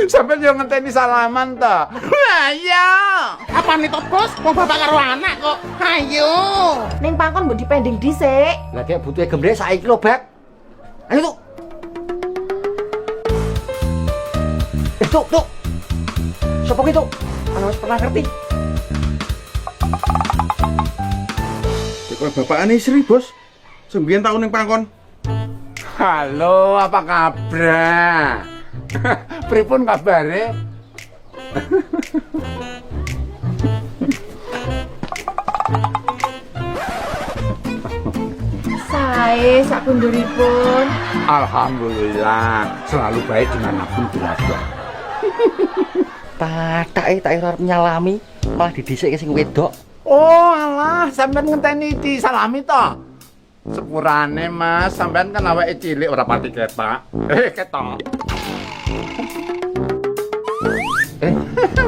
Sampai yo ngenteni salaman to. Ayo. Apa nih to, Bos? Wong bapak karo anak kok. Ayo. Ning pangkon mbok dipending dhisik. Lah kayak butuhe gembrek saiki lho, Beb. Ayo, Tuk. Tuk. Sopo ki, Tuk? Ana wis pernah ngerti. Kok bapakane Sri, Bos? Sembiyen tau ning pangkon. Halo, apa kabar? Pripun kabare? Sae sakunduripun. Alhamdulillah, selalu baik dimanapun berada. Tak arep nyalami, malah didhisike sing wedok. Oh alah, sampean ngenteni disalami to? Sepurane Mas, sampean kan awake cilik ora pati ketok. Ketok.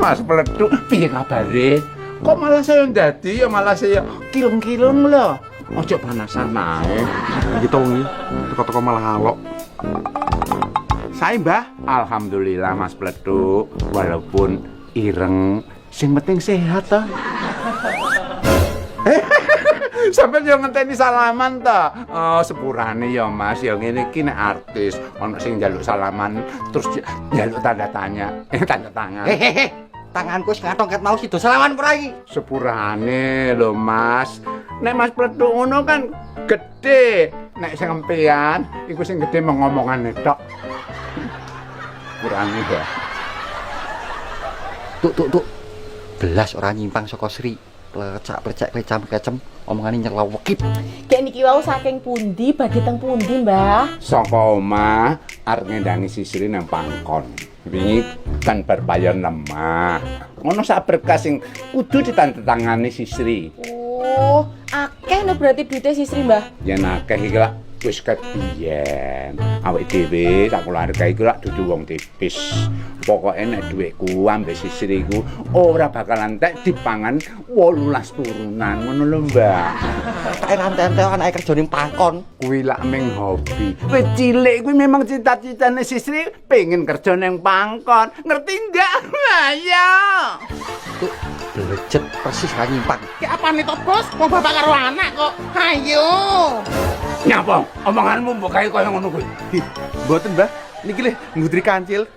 Mas Pleduk, piye kabare? Kok malah saya ndadi ya malah saya kilung-kilung lho. Ojo panasan ae. Iki to wengi, teko-teko malah alok. Sae, Mbah. Alhamdulillah Mas Pleduk, walaupun ireng, sing penting sehat to. Sampai yo ngenteni salaman to. Oh, sepurane ya Mas, ya ngene iki nek artis ana sing njaluk salaman terus njaluk tanda tanya. Tanda tangan. Hehehe. Tanganku wis ngatong ket mau sido salaman ora iki. Sepurane lho Mas. Nek Mas Pleduk ngono kan gede. Nek sing empean iku sing gede mengomongane tok. Kurang ya. Tuk. Belas ora nyimpang saka Sri. Plecak-plecak kecam-kecem omongane nyelawekit. Kek niki wau saking pundi badhe teng pundi, Mbah? Saka omah arep ngendangi sisri nang pangkon. Wingi kan berbayar lemah. Ngono sak berkas sing kudu ditandatangani sisri. Oh, akeh nek berarti duite Sisri, Mbah. Yen akeh iki lak wis kebiyen. Awake dhewe tak keluarga iku lak dudu wong tipis. Pokoke nek dhuwitku ambek sisri iku ora bakalan entek dipangan 18 turunan ngono lho, Mbak. Tak rantai-rantai anake kerja ning pangkon. Kuwi lak ming hobi. Wis cilik kuwi memang cita-citane sisri pengen kerja ning pangkon. Ngerti enggak? Ayo. Tuk, belejet persis ra nyimpang. Ki apa nih to, Bos? Wong bapak karo anak kok. Ayo. Nyapa? Omonganmu mbok kae koyo ngono kuwi. Mboten, Mbah. Niki le ngudri kancil.